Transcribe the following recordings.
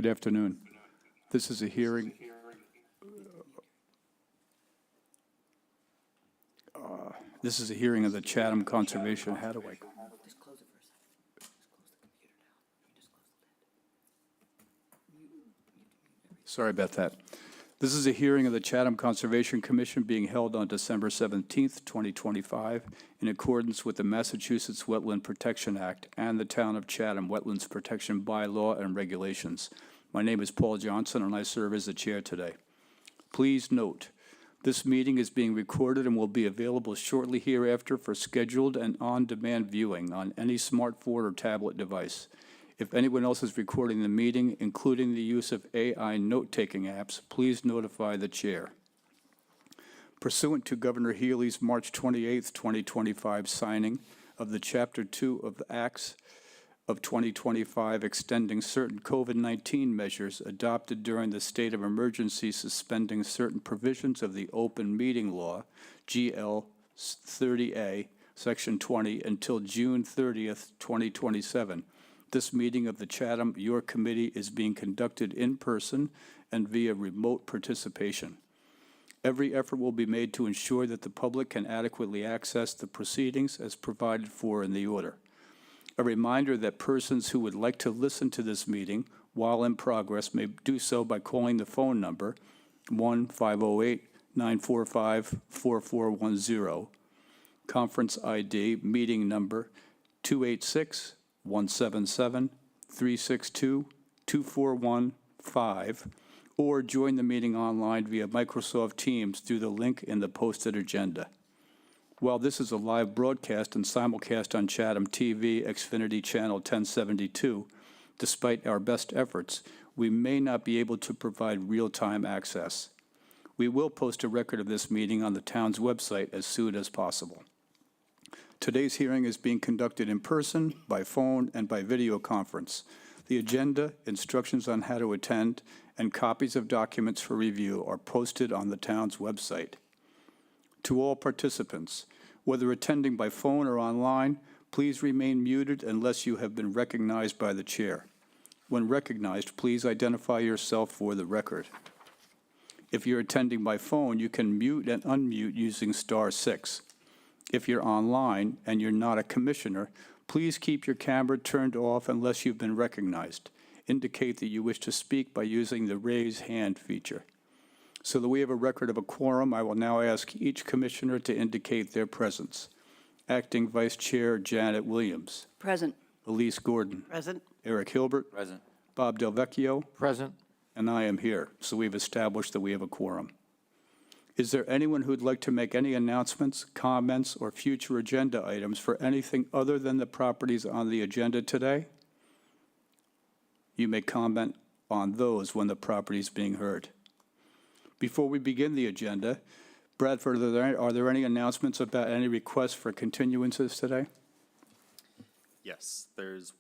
Good afternoon. This is a hearing. This is a hearing of the Chatham Conservation. How do I? Just close it for a second. Just close the computer down. You just close the lid. Sorry about that. This is a hearing of the Chatham Conservation Commission being held on December 17th, 2025, in accordance with the Massachusetts Wetland Protection Act and the Town of Chatham Wetlands Protection Bylaw and Regulations. My name is Paul Johnson, and I serve as the chair today. Please note, this meeting is being recorded and will be available shortly hereafter for scheduled and on-demand viewing on any smartphone or tablet device. If anyone else is recording the meeting, including the use of AI note-taking apps, please notify the chair. Pursuant to Governor Healy's March 28, 2025 signing of the Chapter 2 of the Acts of 2025 extending certain COVID-19 measures adopted during the state of emergency, suspending certain provisions of the open meeting law, GL 30A, Section 20, until June 30th, 2027. This meeting of the Chatham York Committee is being conducted in person and via remote participation. Every effort will be made to ensure that the public can adequately access the proceedings as provided for in the order. A reminder that persons who would like to listen to this meeting while in progress may do so by calling the phone number 1-508-945-4410, conference ID meeting number 286-177-362-2415, or join the meeting online via Microsoft Teams through the link in the posted agenda. While this is a live broadcast and simulcast on Chatham TV, Xfinity Channel 1072, despite our best efforts, we may not be able to provide real-time access. We will post a record of this meeting on the town's website as soon as possible. Today's hearing is being conducted in person, by phone, and by video conference. The agenda, instructions on how to attend, and copies of documents for review are posted on the town's website. To all participants, whether attending by phone or online, please remain muted unless you have been recognized by the chair. When recognized, please identify yourself for the record. If you're attending by phone, you can mute and unmute using *6. If you're online and you're not a commissioner, please keep your camera turned off unless you've been recognized. Indicate that you wish to speak by using the raise hand feature. So that we have a record of a quorum, I will now ask each commissioner to indicate their presence. Acting Vice Chair Janet Williams. Present. Elise Gordon. Present. Eric Hilbert. Present. Bob Del Vecchio. Present. And I am here. So we've established that we have a quorum. Is there anyone who'd like to make any announcements, comments, or future agenda items for anything other than the properties on the agenda today? You may comment on those when the property is being heard. Before we begin the agenda, Bradford, are there any announcements about any requests for continuances today? Yes, there's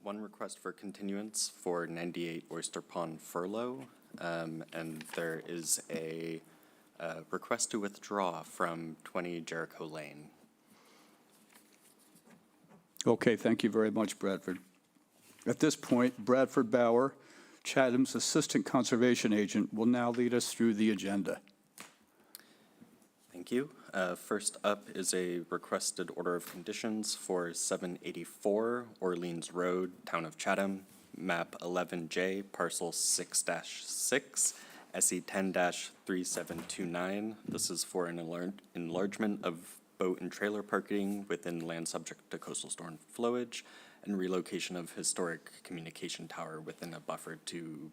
one request for continuance for 98 Oyster Pond Furlough, and there is a request to withdraw from 20 Jericho Lane. Okay, thank you very much, Bradford. At this point, Bradford Bauer, Chatham's Assistant Conservation Agent, will now lead us through the agenda. Thank you. First up is a requested order of conditions for 784 Orleans Road, Town of Chatham, map 11J, parcel 6-6, SE 10-3729. This is for an enlargement of boat and trailer parking within land subject to coastal storm flowage and relocation of historic communication tower within a buffer to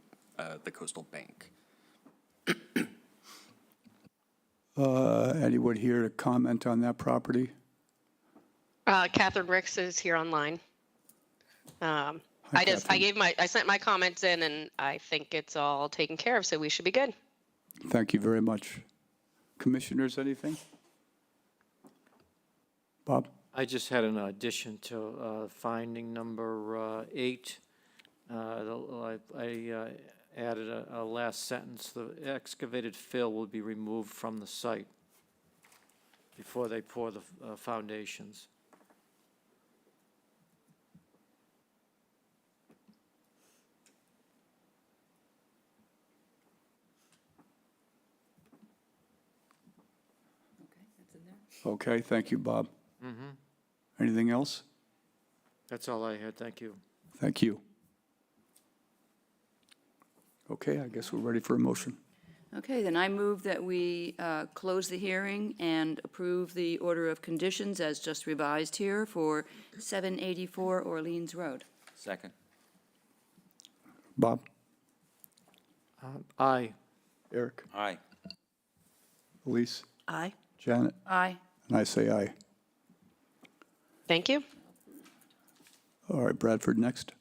the coastal bank. Anyone here to comment on that property? Catherine Ricks is here online. I sent my comments in, and I think it's all taken care of, so we should be good. Thank you very much. Commissioners, anything? Bob? I just had an addition to finding number 8. I added a last sentence. The excavated fill will be removed from the site before they pour the foundations. Okay, thank you, Bob. Anything else? That's all I had, thank you. Thank you. Okay, I guess we're ready for a motion. Okay, then I move that we close the hearing and approve the order of conditions as just revised here for 784 Orleans Road. Second. Bob? Aye. Eric? Aye. Elise? Aye. Janet? Aye. And I say aye. Thank you. All right, Bradford, next.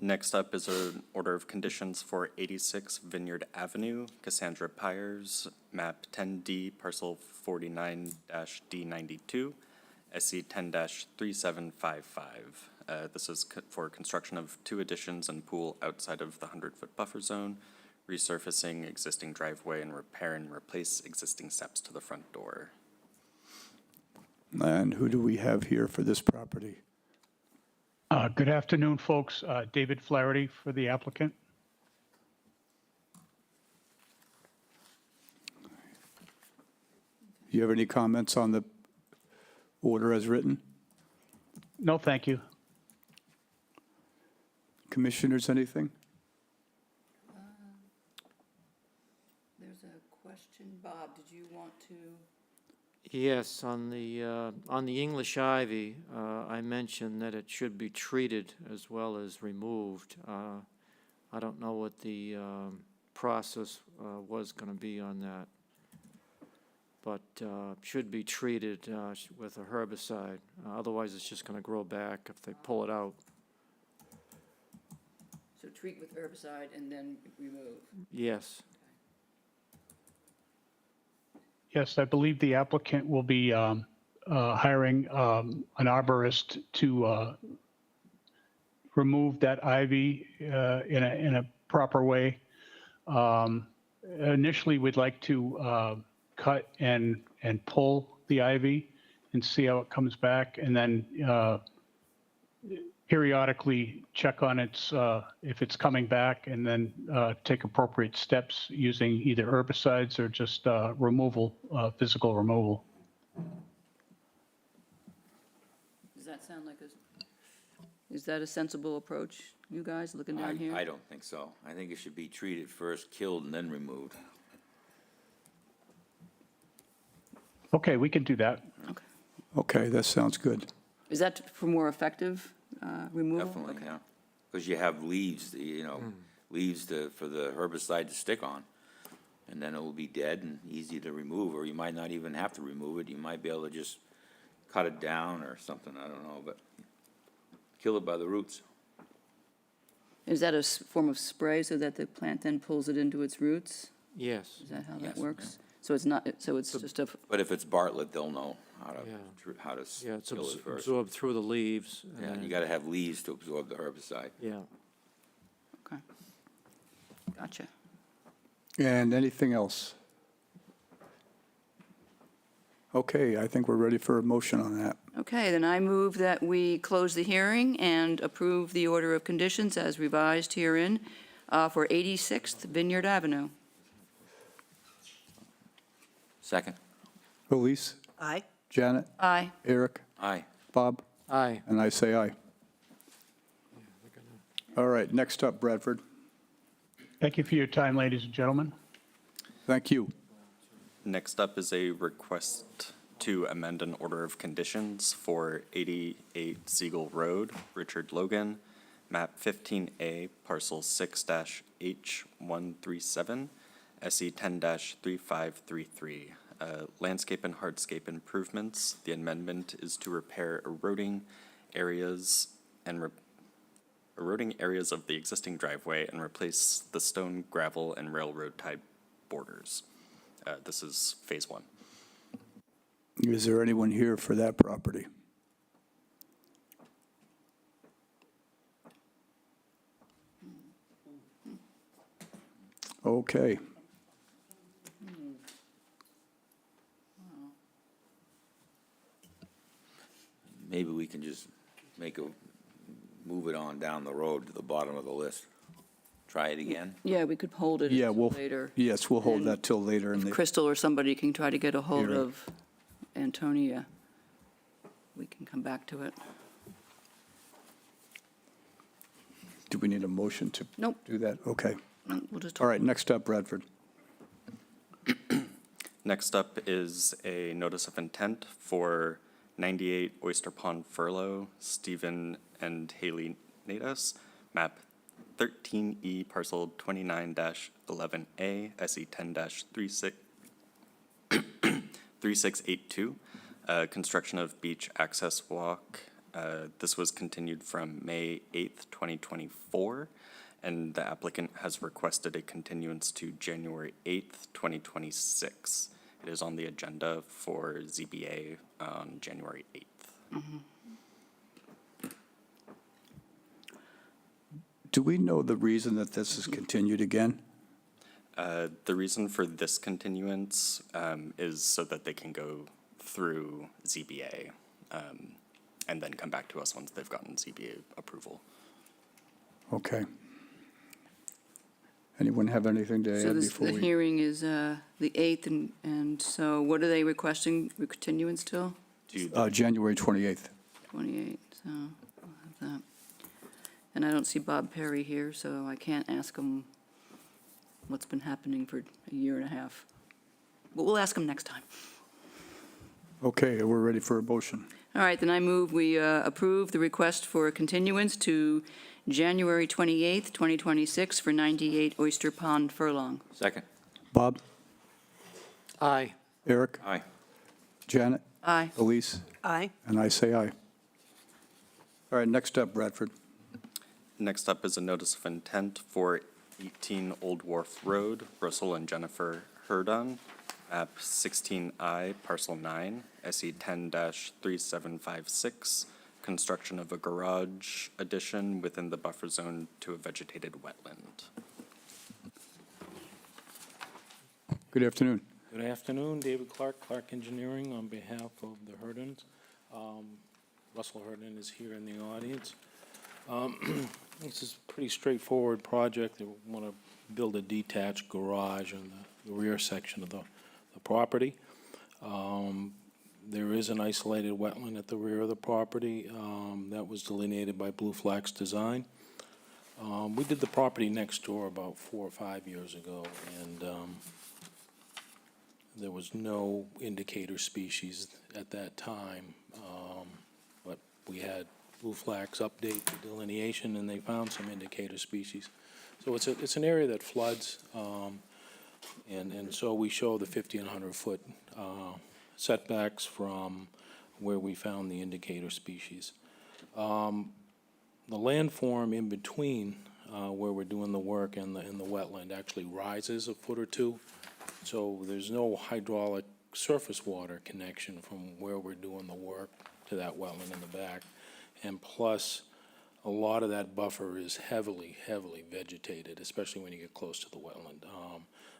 Next up is an order of conditions for 86 Vineyard Avenue, Cassandra Pyers, map 10D, parcel 49-D92, SC 10-3755. This is for construction of 2 additions and pool outside of the 100-foot buffer zone, resurfacing existing driveway, and repair and replace existing steps to the front door. And who do we have here for this property? Good afternoon, folks. David Flaherty for the applicant. You have any comments on the order as written? No, thank you. Commissioners, anything? There's a question, Bob, did you want to? Yes, on the English ivy, I mentioned that it should be treated as well as removed. I don't know what the process was going to be on that, but should be treated with a herbicide. Otherwise, it's just going to grow back if they pull it out. So treat with herbicide and then remove. Yes. Yes, I believe the applicant will be hiring an arborist to remove that ivy in a proper way. Initially, we'd like to cut and pull the ivy and see how it comes back, and then periodically check on if it's coming back, and then take appropriate steps using either herbicides or just removal, physical removal. Does that sound like is that a sensible approach, you guys, looking down here? I don't think so. I think it should be treated first, killed, and then removed. Okay, we can do that. Okay. Okay, that sounds good. Is that for more effective removal? Definitely, Okay. yeah. Because you have leaves, leaves for the herbicide to stick on. And then it will be dead and easy to remove, or you might not even have to remove it. You might be able to just cut it down or something, I don't know, but kill it by the roots. Is that a form of spray so that the plant then pulls it into its roots? Yes. Is that how Yes, that works? So it's not, so it's just a, But if it's Bartlett, they'll know how Yeah. to Yeah, it's kill it first. absorbed through the leaves. and Yeah, then- you gotta have leaves to absorb the herbicide. Yeah. okay. Gotcha. And anything else? Okay, I think we're ready for a motion on that. Okay, then I move that we close the hearing and approve the order of conditions as revised herein for 86th Vineyard Avenue. Second. Elise? Aye. Janet? Aye. Eric? Aye. Bob? Aye. And I say aye. All right, next up, Bradford. Thank you for your time, ladies and gentlemen. Thank you. Next up is a request to amend an order of conditions for 88 Siegel Road, Richard Logan, map 15A, parcel 6-H137, SE 10-3533. Landscape and hardscape improvements. The amendment is to repair eroding areas of the existing driveway and replace the stone, gravel, and railroad tie borders. This is phase 1. Is there anyone here for that property? Okay. Maybe we can just move it on down the road to the bottom of the list. Try it again. Yeah, we could hold it Yeah, until we'll, later. yes, we'll hold And that till later in If the, Crystal or somebody can try to get a hold Hearing. of Antonia. We can come back to it. Do we need a motion to Nope. do that? Okay. No, we'll just. All right, next up, Bradford. Next up is a notice of intent for 98 Oyster Pond Furlough, Stephen and Haley Natus, map 13E, parcel 29-11A, SE 10-3682, construction of beach access walk. This was continued from May 8th, 2024, and the applicant has requested a continuance to January 8th, 2026. It is on the agenda for ZBA on January 8th. Do we know the reason that this is continued again? The reason for this continuance is so that they can go through ZBA and then come back to us once they've gotten ZBA approval. Okay. Anyone have anything to So add this, before the we? hearing is the 8th, and so what are they requesting continuance till? January 28th. 28th, so I'll have that. And I don't see Bob Perry here, so I can't ask him what's been happening for a year and a half. But we'll ask him next time. Okay, we're ready for a motion. All right, then I move we approve the request for a continuance to January 28th, 2026 for 98 Oyster Pond Furlong. Second. Bob, Aye. Eric, Aye. Janet, Aye. Elise, Aye. and I say aye. All right, next up, Bradford. Next up is a notice of intent for 18 Old Wharf Road, Russell and Jennifer Herdon, map 16I, parcel 9, SE 10-3756, construction of a garage addition within the buffer zone to a vegetated wetland. Good afternoon. Good afternoon, David Clark, Clark Engineering, on behalf of the Herdons. Russell Herdon is here in the audience. This is a pretty straightforward project. They want to build a detached garage in the rear section of the property. There is an isolated wetland at the rear of the property that was delineated by Blue Flax Design. We did the property next door about 4 or 5 years ago, and there was no indicator species at that time, but we had Blue Flax update the delineation, and they found some indicator species. So it's an area that floods, and so we show the 50 and 100-foot setbacks from where we found the indicator species. The landform in between where we're doing the work and the wetland actually rises a foot or two, so there's no hydraulic surface water connection from where we're doing the work to that wetland in the back. And plus, a lot of that buffer is heavily, heavily vegetated, especially when you get close to the wetland.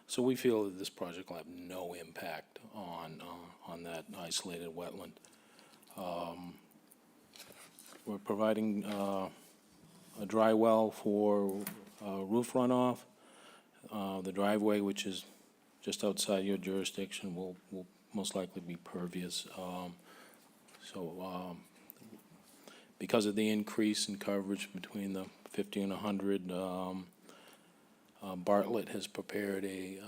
So we feel that this project will have no impact on that isolated wetland. We're providing a dry well for roof runoff. The driveway, which is just outside your jurisdiction, will most likely be pervious. Because of the increase in coverage between the 50 and 100, Bartlett has prepared a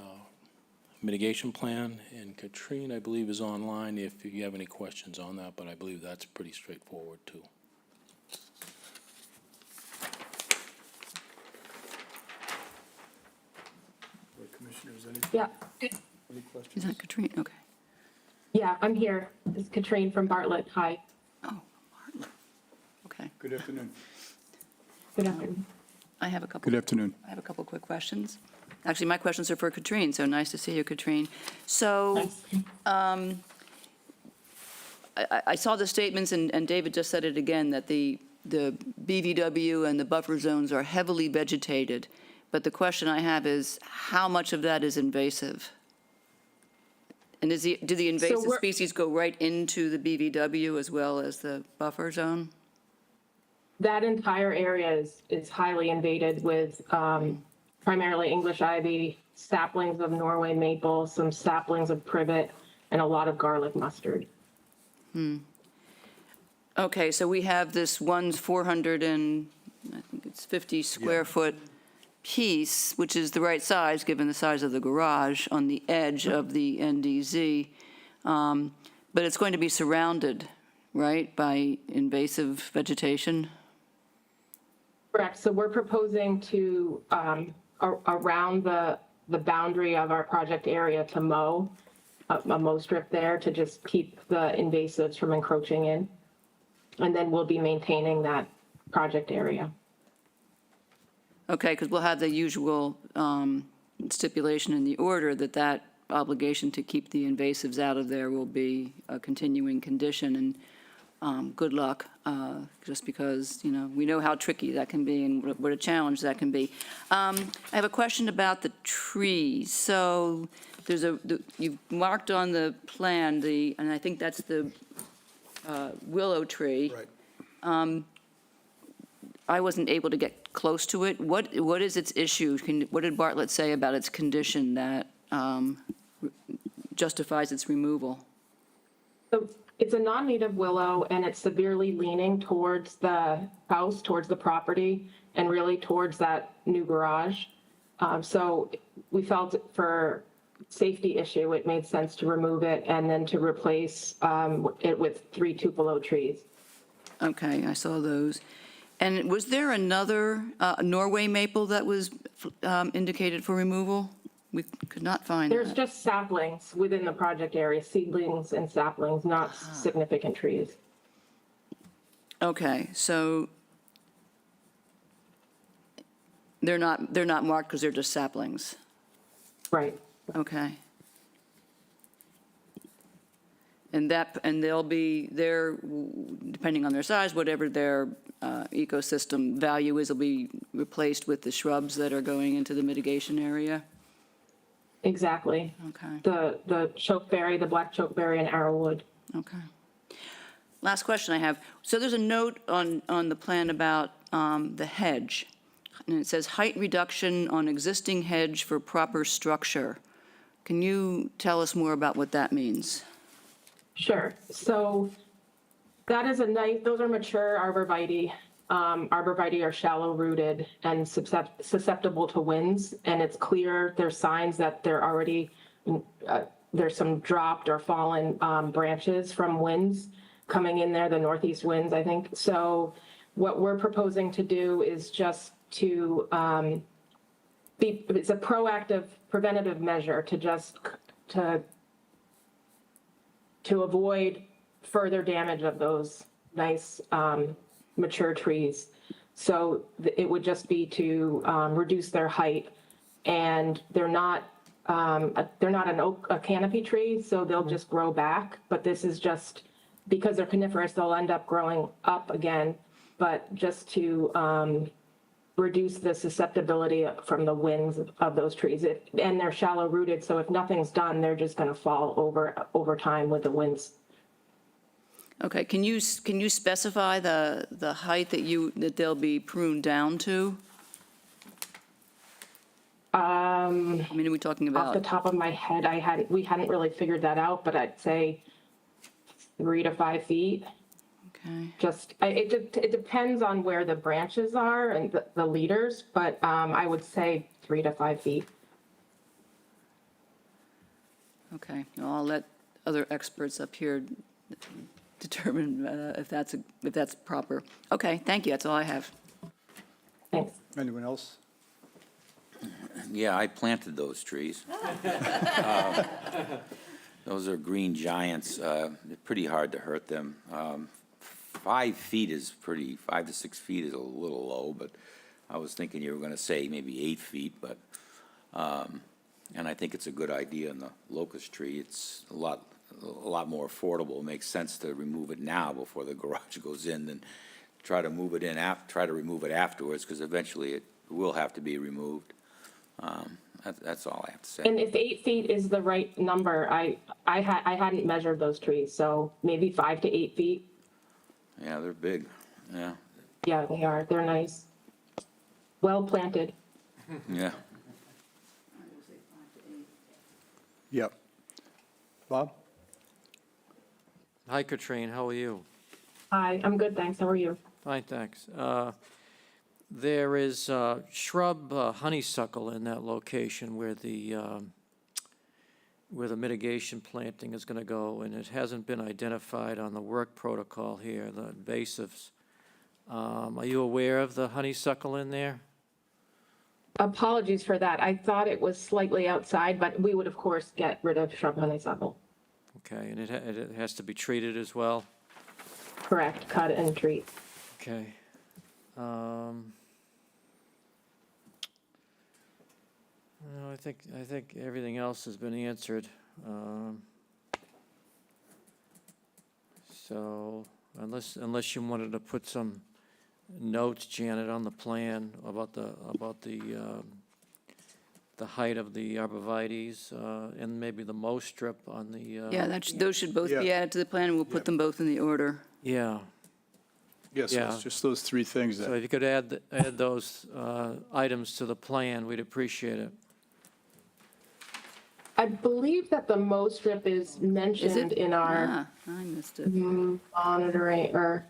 mitigation plan, and Katrine, I believe, is online if you have any questions on that, but I believe that's pretty straightforward, too. Commissioners, Yeah, any questions? Is that Katrina? Okay. yeah, I'm here. This is Katrine from Bartlett. Hi. Oh, Bartlett. Okay. Good afternoon. Good afternoon. I have a couple. Good afternoon. I have a couple quick questions. Actually, my questions are for Katrine, so nice to see you, Katrine. So I saw the statements, and David just said it again, that the BVW and the buffer zones are heavily vegetated. But the question I have is, how much of that is invasive? And do the invasive we're- species go right into the BVW as well as the buffer zone? That entire area is highly invaded with primarily English ivy, saplings of Norway maple, some saplings of privet, and a lot of garlic mustard. Okay, so we have this one's 400 and, I think it's 50 square foot piece, which is the right size, given the size of the garage, on the edge of the NDZ. But it's going to be surrounded, right, by invasive vegetation? Correct. So we're proposing to, around the boundary of our project area to mow, a mow strip there to just keep the invasives from encroaching in. And then we'll be maintaining that project area. Okay, because we'll have the usual stipulation in the order that that obligation to keep the invasives out of there will be a continuing condition, and good luck, just because, you know, we know how tricky that can be and what a challenge that can be. I have a question about the trees. So there's you've marked on the plan, and I think that's the willow tree. Right. I wasn't able to get close to it. What is its issue? What did Bartlett say about its condition that justifies its removal? So it's a non-native willow, and it's severely leaning towards the house, towards the property, and really towards that new garage. So we felt for safety issue, it made sense to remove it and then to replace it with 3 tupelo trees. Okay, I saw those. And was there another Norway maple that was indicated for removal? We could not find There's that. just saplings within the project area, seedlings and saplings, not significant trees. Okay, so they're not marked because they're just saplings. Right. Okay. And they'll be there, depending on their size, whatever their ecosystem value is, will be replaced with the shrubs that are going into the mitigation area? Exactly. Okay, The chokeberry, the black chokeberry and arrowwood. okay. Last question I have. So there's a note on the plan about the hedge, and it says height reduction on existing hedge for proper structure. Can you tell us more about what that means? Sure. So that is those are mature arborvitae. Arborvitae are shallow rooted and susceptible to winds. And it's clear there's signs that they're already, there's some dropped or fallen branches from winds coming in there, the northeast winds, I think. So what we're proposing to do is just to it's a proactive preventative measure to just to avoid further damage of those nice mature trees. So it would just be to reduce their height, and they're not a canopy tree, so they'll just grow back. But this is just because they're coniferous, they'll end up growing up again. But just to reduce the susceptibility from the winds of those trees, and they're shallow rooted, so if nothing's done, they're just going to fall over time with the winds. Okay, can you specify the height that they'll be pruned down to? I mean, are we talking Off the about, top of my head, we hadn't really figured that out, but I'd say 3 to 5 feet. okay, It depends on where the branches are and the leaders, but I would say 3 to 5 feet. okay. Well, I'll let other experts up here determine if that's proper. Okay, thank you, that's all I have. Thanks. Anyone else? Yeah, I planted those trees. Those are green giants. They're pretty hard to hurt them. 5 feet is 5 to 6 feet is a little low, but I was thinking you were going to say maybe 8 feet, but, and I think it's a good idea in the locust tree. It's a lot more affordable. It makes sense to remove it now before the garage goes in than try to remove it afterwards, because eventually it will have to be removed. That's all I have to say. And if 8 feet is the right number, I hadn't measured those trees, so maybe 5 to 8 feet. Yeah, they're big, yeah, Yeah, they are. They're nice. Well planted. yeah. Yep. Bob? Hi, Katrine, how are you? Hi, I'm good, thanks. How are you? Fine, thanks. There is shrub honeysuckle in that location where the mitigation planting is going to go, and it hasn't been identified on the work protocol here, the invasives. Are you aware of the honeysuckle in there? Apologies for that. I thought it was slightly outside, but we would, of course, get rid of shrub honeysuckle. Okay, and it has to be treated as well? Correct, cut and treat. Okay. No, I think everything else has been answered. So unless you wanted to put some notes, Janet, on the plan about the height of the arborvitae's, and maybe the mow strip on the. Yeah, those should both be Yeah. added to the plan, and we'll put them both in the order. Yeah, Yes, Yeah. it's just those three things so that, if you could add those items to the plan, we'd appreciate it. I believe that the mow strip is Is mentioned it? in our I missed it. monitoring, or,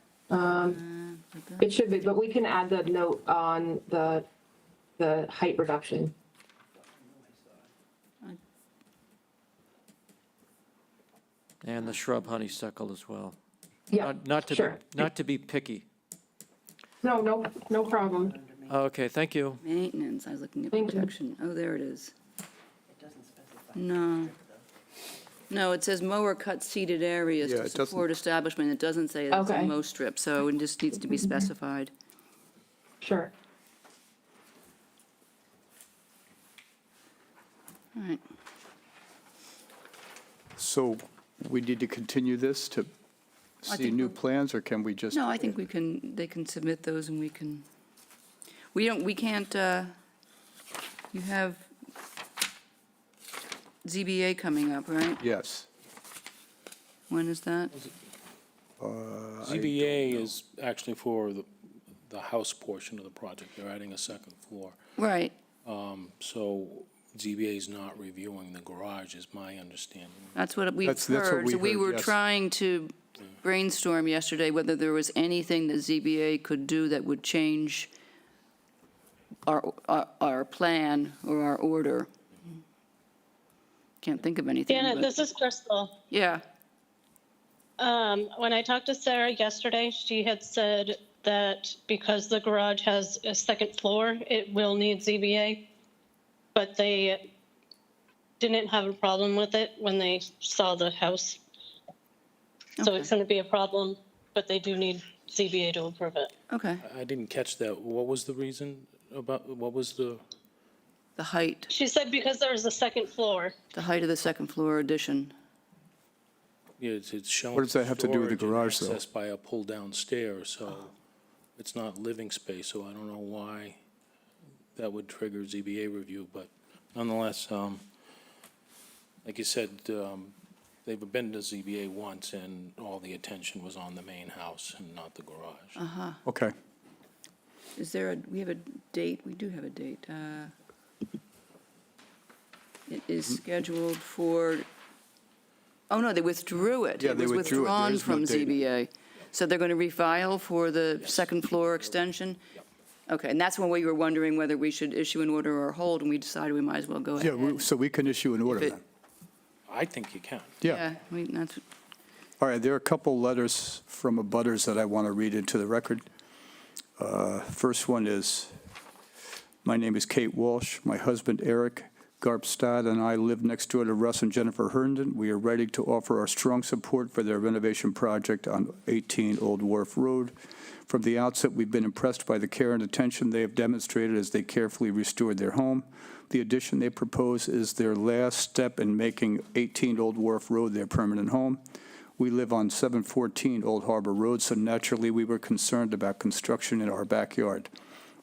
it should be, but we can add the note on the height reduction. And the shrub honeysuckle as well. Yeah, sure. Not to be picky. No problem. Okay, thank you. Maintenance, I was looking at Thank you. protection. Oh, there it is. No. No, it says mower cut seeded areas Yeah, to it doesn't- support establishment. It doesn't say it's a Okay. mow strip, so it just needs to be specified. Sure. All right. so we need to continue this to I see think new we'll- plans, or can we just? No, I think they can submit those and we can't, you have ZBA coming up, right? Yes. When is that? ZBA is actually for the house portion of the project. They're adding a second floor. Right. So ZBA is not reviewing the garage, is my understanding. That's what we've That's what heard. we So we heard, were yes. trying to brainstorm yesterday whether there was anything that ZBA could do that would change our plan or our order. Can't think of anything. Janet, but- this is Crystal. Yeah, When I talked to Sarah yesterday, she had said that because the garage has a second floor, it will need ZBA, but they didn't have a problem with it when they saw the house. So Okay. it's going to be a problem, but they do need ZBA to approve it. okay. I didn't catch that. What was the reason about, what was the, The height, She said because there is a second floor. the height of the second floor addition. yeah, it's showing. What does that have to do with the storage and garage, though? Access by a pull-down stair, so it's not living space, so I don't know why that would trigger ZBA review, but nonetheless, like you said, they've been to ZBA once, and all the attention was on the main house and not the garage. Okay. Is there we have a date? We do have a date. It is scheduled for, oh, no, they withdrew it. Yeah, It they was withdrew it. There withdrawn is no from date. ZBA. So they're going to refile for the second floor extension? Okay, and that's when we were wondering whether we should issue an order or hold, and we decided we might as well go Yeah, ahead. so we can issue an order it- then. I think you can. Yeah. That's, All right, there are a couple letters from abutters that I want to read into the record. First one is, my name is Kate Walsh. My husband Eric Garpstad and I live next door to Russ and Jennifer Herndon. We are ready to offer our strong support for their renovation project on 18 Old Wharf Road. From the outset, we've been impressed by the care and attention they have demonstrated as they carefully restored their home. The addition they propose is their last step in making 18 Old Wharf Road their permanent home. We live on 714 Old Harbor Road, so naturally we were concerned about construction in our backyard.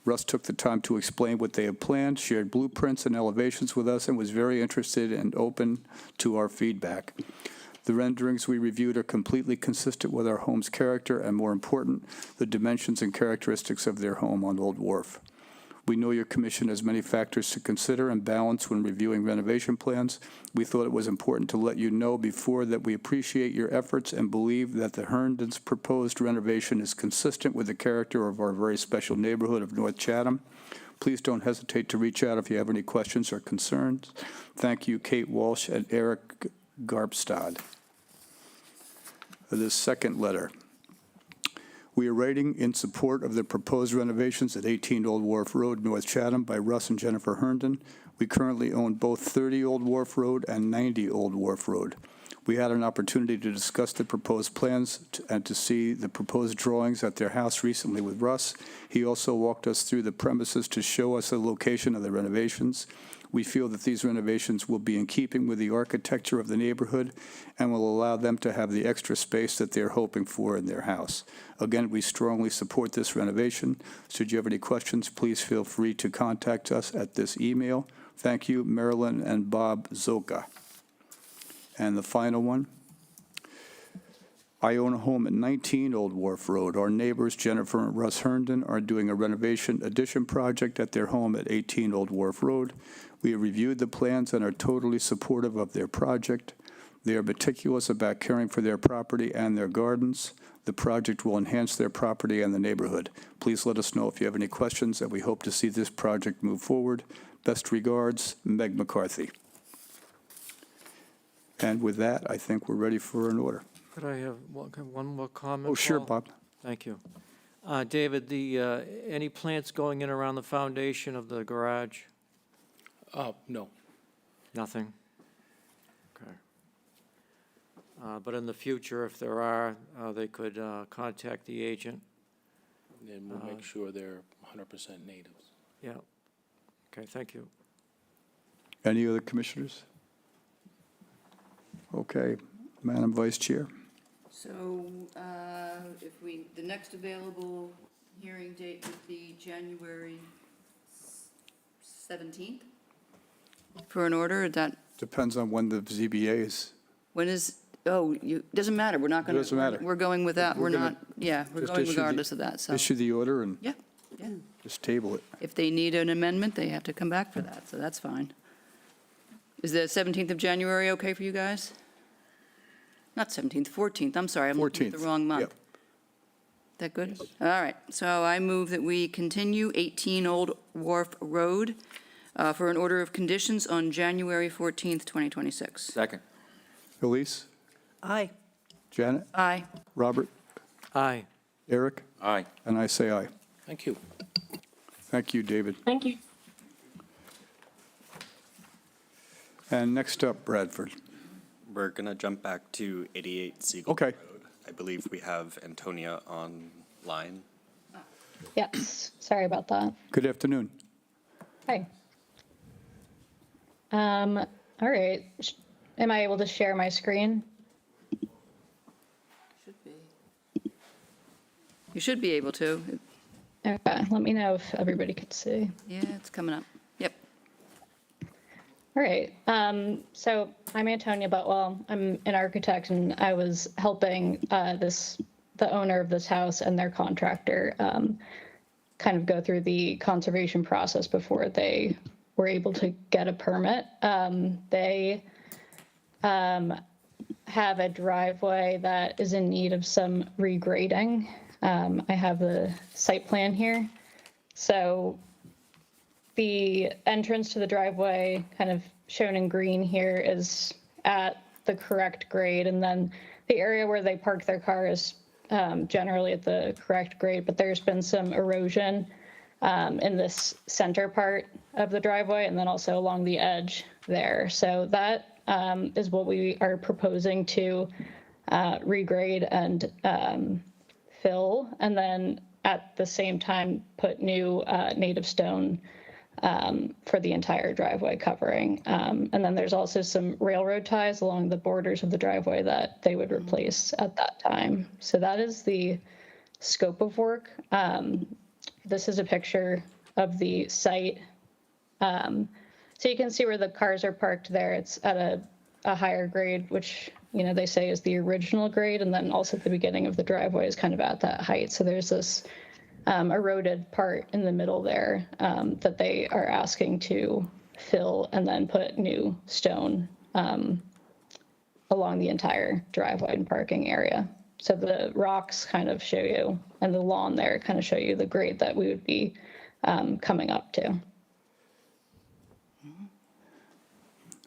Russ took the time to explain what they had planned, shared blueprints and elevations with us, and was very interested and open to our feedback. The renderings we reviewed are completely consistent with our home's character and, more important, the dimensions and characteristics of their home on Old Wharf. We know your commission has many factors to consider and balance when reviewing renovation plans. We thought it was important to let you know before that we appreciate your efforts and believe that the Herndon's proposed renovation is consistent with the character of our very special neighborhood of North Chatham. Please don't hesitate to reach out if you have any questions or concerns. Thank you, Kate Walsh and Eric Garbstad. The second letter. We are writing in support of the proposed renovations at 18 Old Wharf Road, North Chatham by Russ and Jennifer Herndon. We currently own both 30 Old Wharf Road and 90 Old Wharf Road. We had an opportunity to discuss the proposed plans and to see the proposed drawings at their house recently with Russ. He also walked us through the premises to show us the location of the renovations. We feel that these renovations will be in keeping with the architecture of the neighborhood and will allow them to have the extra space that they're hoping for in their house. Again, we strongly support this renovation. Should you have any questions, please feel free to contact us at this email. Thank you, Marilyn and Bob Zoka. And the final one. I own a home at 19 Old Wharf Road. Our neighbors, Jennifer and Russ Herndon, are doing a renovation addition project at their home at 18 Old Wharf Road. We have reviewed the plans and are totally supportive of their project. They are meticulous about caring for their property and their gardens. The project will enhance their property and the neighborhood. Please let us know if you have any questions, and we hope to see this project move forward. Best regards, Meg McCarthy. And with that, I think we're ready for an order. Could I have one more comment? Oh, sure, Paul? Bob. Thank you. David, any plants going in around the foundation of the garage? No. Nothing? Okay. But in the future, if there are, they could contact the agent. And we'll make sure they're 100% natives. Yeah. Okay, thank you. Any other commissioners? Okay, Madam Vice Chair. So the next available hearing date would be January 17th for an order. That, Depends on when the ZBA is. when is, doesn't matter. We're not going to. Doesn't matter. We're going without, We're we're gonna not, yeah, we're just going issue the- regardless of that, so. Issue the order and Yeah, yeah. just table it. If they need an amendment, they have to come back for that, so that's fine. Is the 17th of January okay for you guys? Not 17th, 14th, I'm sorry, I'm looking at the 14th, wrong month. yep. That good? All right, so I move that we continue 18 Old Wharf Road for an order of conditions on January 14th, 2026. Second. Elise? Aye. Janet? Aye. Robert? Aye. Eric? Aye. And I say aye. Thank you. Thank you, David. Thank you. And next up, Bradford. We're going to jump back to 88 Siegel Okay. Road. I believe we have Antonia online. Yes, sorry about that. Good afternoon. Hi. All right. Am I able to share my screen? Should be. You should be able to. Okay, let me know if everybody could see. Yeah, it's coming up. Yep. All right. So I'm Antonia Butwell. I'm an architect, and I was helping the owner of this house and their contractor kind of go through the conservation process before they were able to get a permit. They have a driveway that is in need of some regrading. I have the site plan here. So the entrance to the driveway, kind of shown in green here, is at the correct grade. And then the area where they park their car is generally at the correct grade, but there's been some erosion in this center part of the driveway and then also along the edge there. So that is what we are proposing to regrade and fill, and then at the same time put new native stone for the entire driveway covering. And then there's also some railroad ties along the borders of the driveway that they would replace at that time. So that is the scope of work. This is a picture of the site. So you can see where the cars are parked there. It's at a higher grade, which, you know, they say is the original grade. And then also at the beginning of the driveway is kind of at that height. So there's this eroded part in the middle there that they are asking to fill and then put new stone along the entire driveway and parking area. So the rocks kind of show you, and the lawn there kind of show you the grade that we would be coming up to.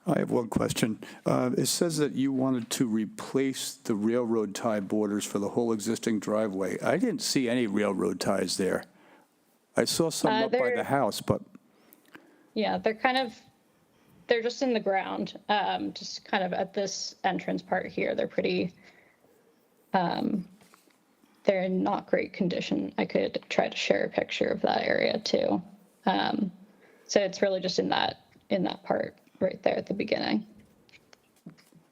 I have one question. It says that you wanted to replace the railroad tie borders for the whole existing driveway. I didn't see any railroad ties there. I saw some up by the house, but Yeah, they're just in the ground, just kind of at this entrance part here. They're pretty, they're in not great condition. I could try to share a picture of that area too. So it's really just in that part right there at the beginning.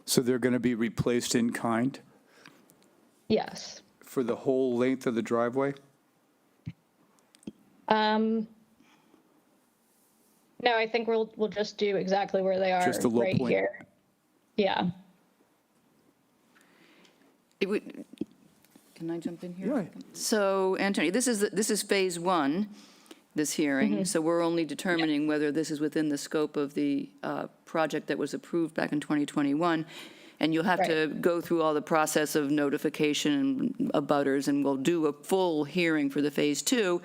so they're going to be replaced in kind Yes. for the whole length of the driveway? No, I think we'll just do exactly where they are Just the low right point. here. Yeah. It would, can I jump in here? Yeah. So, Anthony, this is phase one, this hearing, so we're only determining whether this is within the scope of the project that was approved back in 2021, and you'll have to go through all the process of notification and abutters, and we'll do a full hearing for the phase two.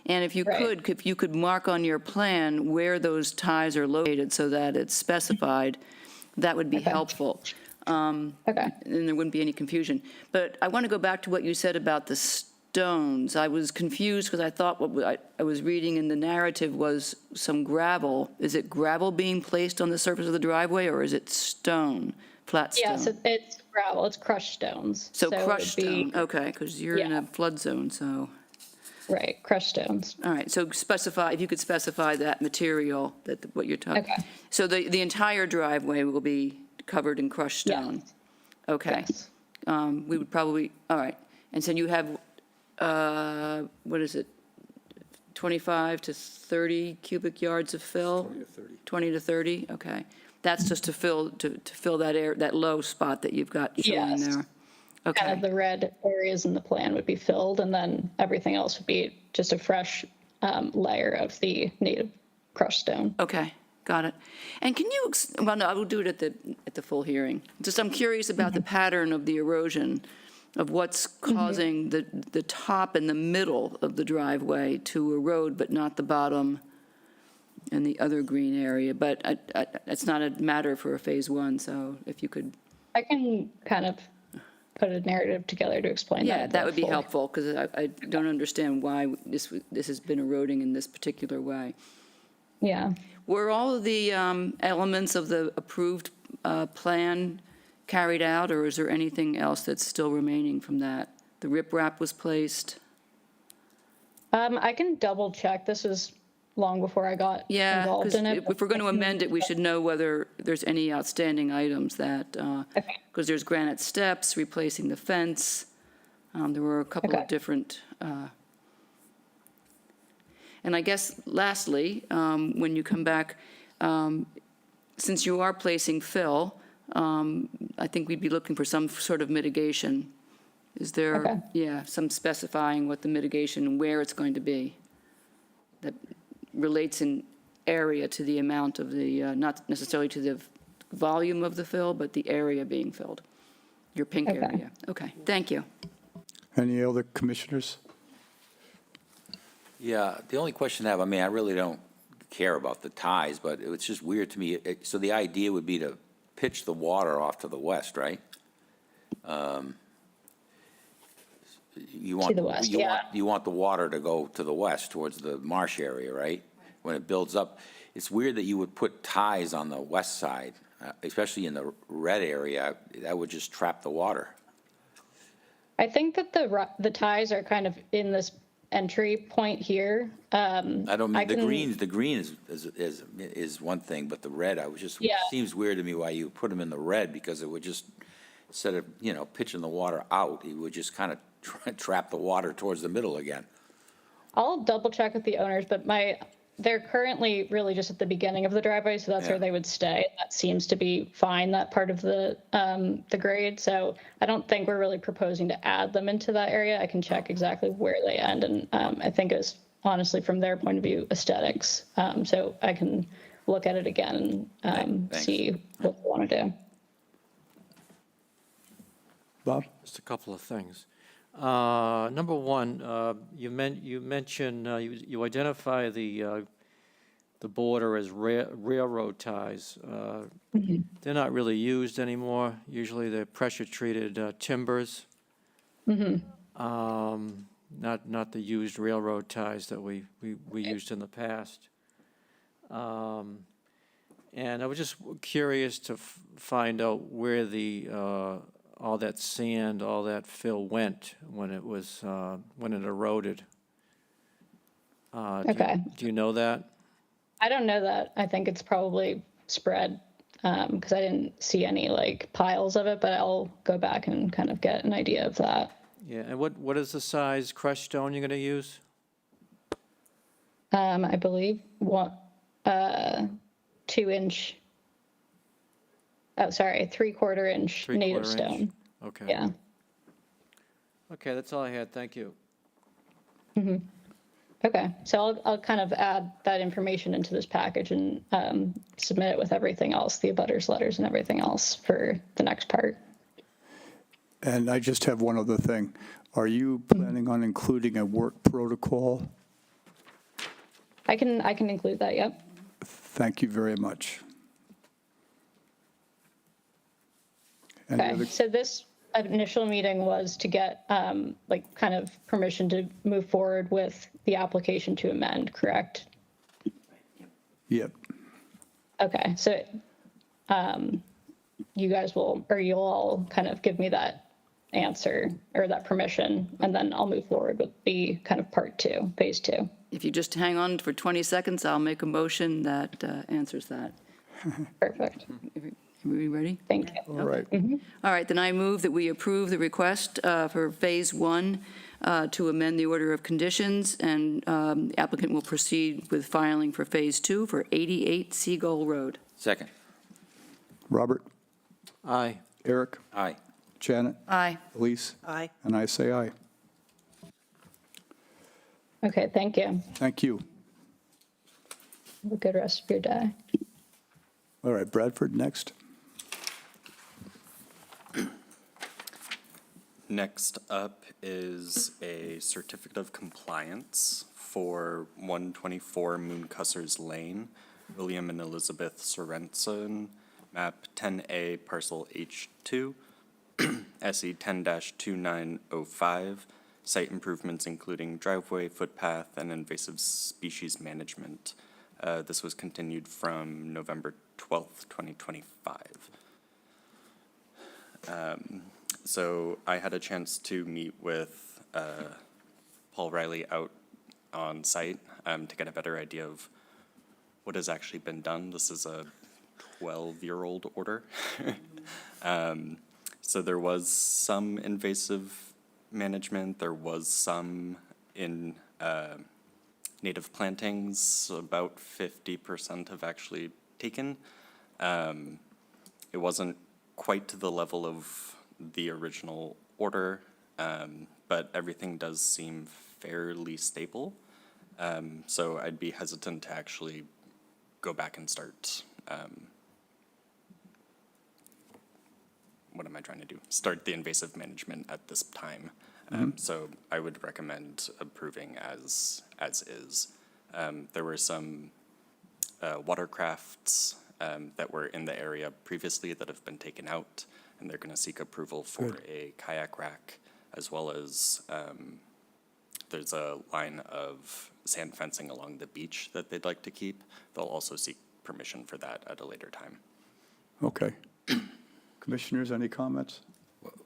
And if you could mark on your plan where those ties are located so that it's specified, that would be helpful. Okay. And there wouldn't be any confusion. But I want to go back to what you said about the stones. I was confused because I thought what I was reading in the narrative was some gravel. Is it gravel being placed on the surface of the driveway, or is it stone, flat stone? Yes, it's gravel. It's crushed stones. So it would crushed be- stone, okay, because you're in a flood zone, so, Right, crushed stones. all right, so specify, if you could specify that material, what you're talking. Okay. So the entire driveway will be covered in crushed stone? Yes. Okay. Yes. We would probably, all right. And so you have, what is it, 25 to 30 cubic yards of fill? 20 to 30. 20 to 30, okay. That's just to fill that low spot that you've got showing Yes. there. Kind Okay, of the red areas in the plan would be filled, and then everything else would be just a fresh layer of the native crushed stone. okay, got it. And can you, well, no, I will do it at the full hearing. Just I'm curious about the pattern of the erosion, of what's causing the top and the middle of the driveway to erode, but not the bottom and the other green area. But it's not a matter for a phase one, so if you could, I can kind of put a narrative together to explain that. yeah, at that the would be full- helpful, because I don't understand why this has been eroding in this particular way. Yeah. Were all of the elements of the approved plan carried out, or is there anything else that's still remaining from that? The riprap was placed? I can double check. This was long before I got Yeah, involved because in it. if we're going to amend it, we should know whether there's any outstanding items that, Okay. because there's granite steps, replacing the fence. There were a couple of Okay. different, and I guess lastly, when you come back, since you are placing fill, I think we'd be looking for some sort of mitigation. Is there, Okay. yeah, some specifying what the mitigation and where it's going to be that relates in area to the amount of the, not necessarily to the volume of the fill, but the area being filled, your pink Okay. area. Okay, thank you. Any other commissioners? Yeah, the only question I have, I mean, I really don't care about the ties, but it's just weird to me. So the idea would be to pitch the water off to the west, right? You want, the west, yeah. you want the water to go to the west towards the marsh area, right? When it builds up. It's weird that you would put ties on the west side, especially in the red area. That would just trap the water. I think that the ties are kind of in this entry point here. I don't mean, the can- green is one thing, but the red, I was just, Yeah. seems weird to me why you put them in the red, because it would just, instead of, pitching the water out, it would just kind of trap the water towards the middle again. I'll double check with the owners, but my they're currently really just at the beginning of the driveway, so that's Yeah. where they would stay. That seems to be fine, that part of the grade. So I don't think we're really proposing to add them into that area. I can check exactly where they end, and I think it was honestly from their point of view aesthetics. So I can look at it again and Thanks. see what they want to do. Bob? Just a couple of things. Number one, you mentioned, you identify the border as railroad ties. They're not really used anymore. Usually they're pressure-treated timbers. Not the used railroad ties that we used in the past. And I was just curious to find out where all that sand, all that fill went when it was, when it eroded. Okay. Do you know that? I don't know that. I think it's probably spread because I didn't see any like piles of it, but I'll go back and kind of get an idea of that. Yeah, and what is the size crushed stone you're gonna use? I believe 2-inch. Oh, sorry, 3/4 inch native 3/4 inch? stone. Okay. Yeah. Okay, that's all I had, thank you. Okay, so I'll kind of add that information into this package and submit it with everything else, the abutters letters and everything else for the next part. And I just have one other thing. Are you planning on including a work protocol? I can include that, yep. Thank you very much. Any Okay, other- so this initial meeting was to get like kind of permission to move forward with the application to amend, correct? Yep. Okay, so you guys will, or you'll all kind of give me that answer or that permission, and then I'll move forward with the kind of part 2, phase 2. If you just hang on for 20 seconds, I'll make a motion that answers that. Perfect, Are we ready? thank you. All right. All right, then I move that we approve the request for Phase 1 to amend the order of conditions, and the applicant will proceed with filing for Phase 2 for 88 Seagull Road. Second. Robert? Aye. Eric? Aye. Aye. Janet? Elise? Aye. And I say aye. Okay, thank you. Thank you. Have a good rest of your day. All right, Bradford, next. Next up is a certificate of compliance for 124 Mooncussers Lane, William and Elizabeth Sorensen, map 10A, parcel H2, SE 10-2905, site improvements including driveway, footpath, and invasive species management. This was continued from November 12th, 2025. So I had a chance to meet with Paul Riley out on site to get a better idea of what has actually been done. This is a 12-year-old order. So there was some invasive management. There was some in native plantings. About 50% have actually taken. It wasn't quite to the level of the original order, but everything does seem fairly stable. So I'd be hesitant to actually go back and start, what am I trying to do? Start the invasive management at this time. So I would recommend approving as is. There were some watercrafts that were in the area previously that have been taken out, and they're going to seek approval for a kayak rack, as well as there's a line of sand fencing along the beach that they'd like to keep. They'll also seek permission for that at a later time. Okay. Commissioners, any comments?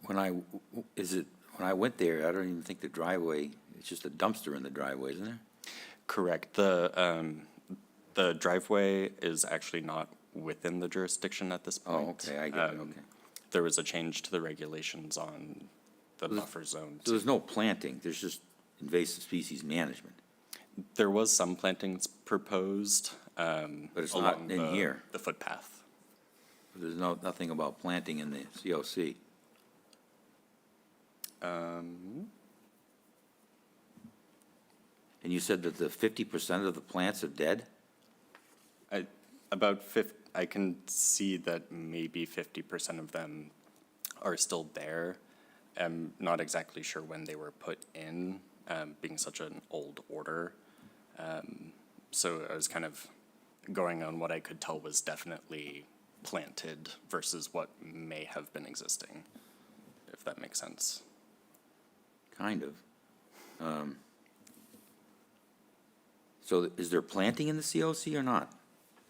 When I went there, I don't even think the driveway, it's just a dumpster in the driveway, isn't there? Correct. The driveway is actually not within the jurisdiction at this Oh, point. okay, I get it, okay. There was a change to the regulations on the buffer zone. So there's no planting, there's just invasive species management. There was some plantings proposed, But it's not along in here. the footpath. There's nothing about planting in the COC. Um, And you said that the 50% of the plants are dead? I can see that maybe 50% of them are still there. I'm not exactly sure when they were put in, being such an old order. So I was kind of going on what I could tell was definitely planted versus what may have been existing, if that makes sense. Kind of. So is there planting in the COC or not?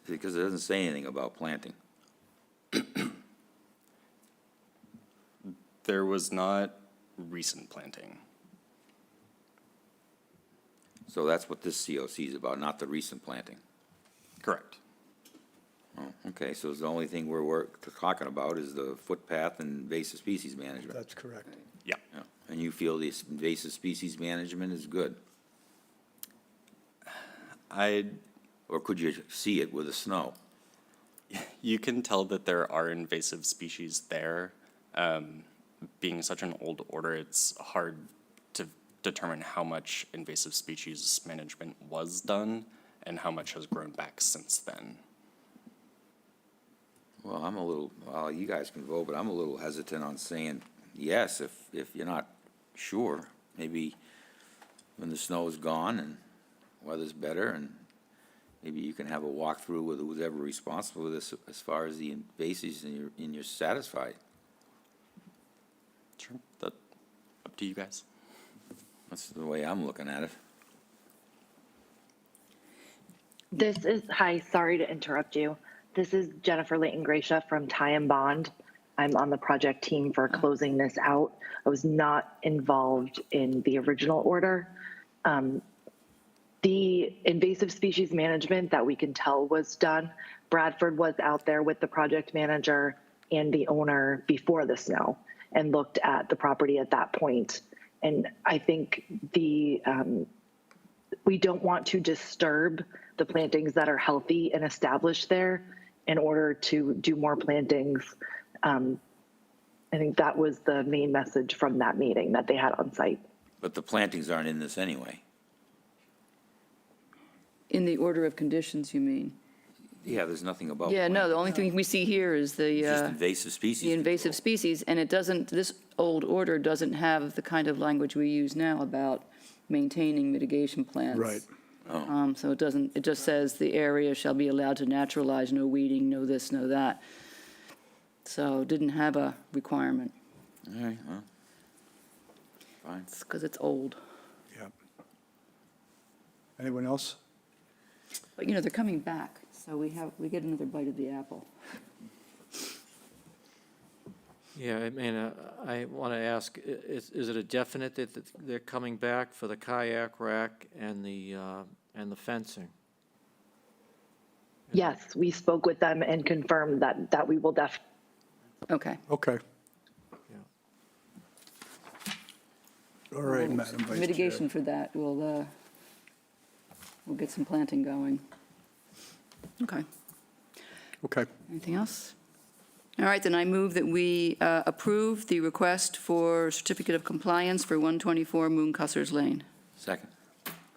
Because it doesn't say anything about planting. There was not recent planting. So that's what this COC is about, not the recent planting. Correct. Oh, okay, so the only thing we're talking about is the footpath and invasive species management. That's correct. Yeah. Yeah. And you feel this invasive species management is good? Or could you see it with the snow? You can tell that there are invasive species there. Being such an old order, it's hard to determine how much invasive species management was done and how much has grown back since then. Well, you guys can vote, but I'm a little hesitant on saying yes if you're not sure. Maybe when the snow is gone and weather's better, and maybe you can have a walkthrough with who's ever responsible for this as far as the invasives and you're satisfied. Sure. That, up to you guys. That's the way I'm looking at it. Hi, sorry to interrupt you. This is Jennifer Leighton-Gracia from Tie and Bond. I'm on the project team for closing this out. I was not involved in the original order. The invasive species management that we can tell was done, Bradford was out there with the project manager and the owner before the snow and looked at the property at that point. And I think we don't want to disturb the plantings that are healthy and established there in order to do more plantings. I think that was the main message from that meeting that they had on site. But the plantings aren't in this anyway. In the order of conditions, you mean? Yeah, there's nothing about. Yeah, no, planting. the only thing we see here is Just invasive species. the invasive control. species, and it doesn't, this old order doesn't have the kind of language we use now about maintaining mitigation plans. Right. So it doesn't, it just says the area shall be allowed to naturalize, no weeding, no this, no that. So it didn't have a requirement. All right, well, fine. It's because it's old. Yep. Anyone else? But, they're coming back, so we get another bite of the apple. Yeah, I mean, I want to ask, is it a definite that they're coming back for the kayak rack and the fencing? Yes, we spoke with them and confirmed that we will definitely. Okay. Okay. Yeah. All right, Madam Vice Chair. Mitigation for that, we'll get some planting going. Okay. Okay. Anything else? All right, then I move that we approve the request for certificate of compliance for 124 Mooncussers Lane. Second.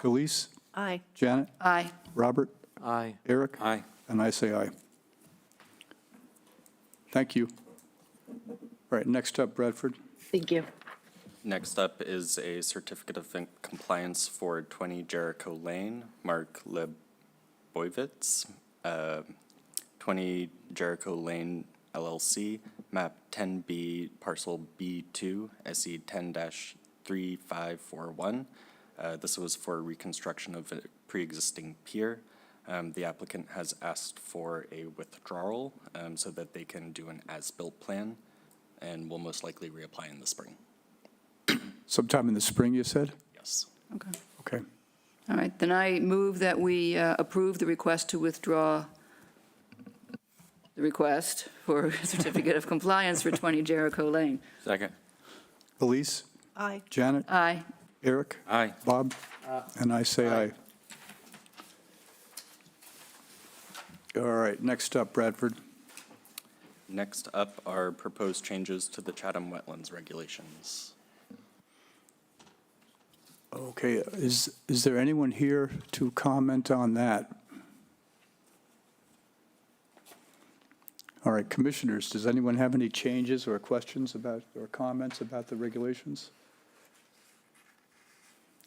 Elise? Aye. Janet? Aye. Robert? Aye. Eric? Aye. And I say aye. Thank you. All right, next up, Bradford. Thank you. Next up is a certificate of compliance for 20 Jericho Lane, Mark Lebowitz, 20 Jericho Lane LLC, map 10B, parcel B2, SE 10-3541. This was for reconstruction of a pre-existing pier. The applicant has asked for a withdrawal so that they can do an as-built plan and will most likely reapply in the spring. Sometime in the spring, you said? Yes. Okay. Okay. All right, then I move that we approve the request to withdraw the request for certificate of compliance for 20 Jericho Lane. Second. Elise? Aye. Janet? Aye. Eric? Aye. Bob? And I say aye. All right, next up, Bradford. Next up are proposed changes to the Chatham Wetlands regulations. Okay, is there anyone here to comment on that? All right, commissioners, does anyone have any changes or questions about, or comments about the regulations?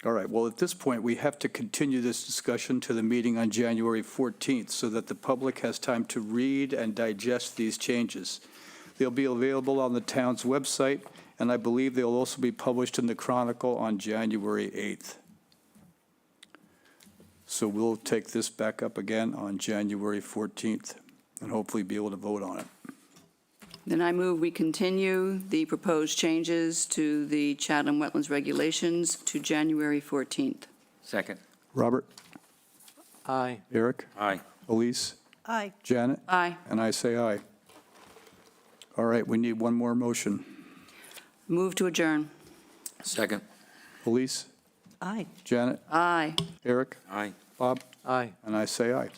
All right, well, at this point, we have to continue this discussion to the meeting on January 14th so that the public has time to read and digest these changes. They'll be available on the town's website, and I believe they'll also be published in the Chronicle on January 8th. So we'll take this back up again on January 14th and hopefully be able to vote on it. Then I move we continue the proposed changes to the Chatham Wetlands regulations to January 14th. Second. Robert? Aye. Eric? Aye. Elise? Aye. Janet? Aye. And I say aye. All right, we need one more motion. Move to adjourn. Second. Elise? Aye. Janet? Aye. Eric? Aye. Bob? Aye. And I say aye.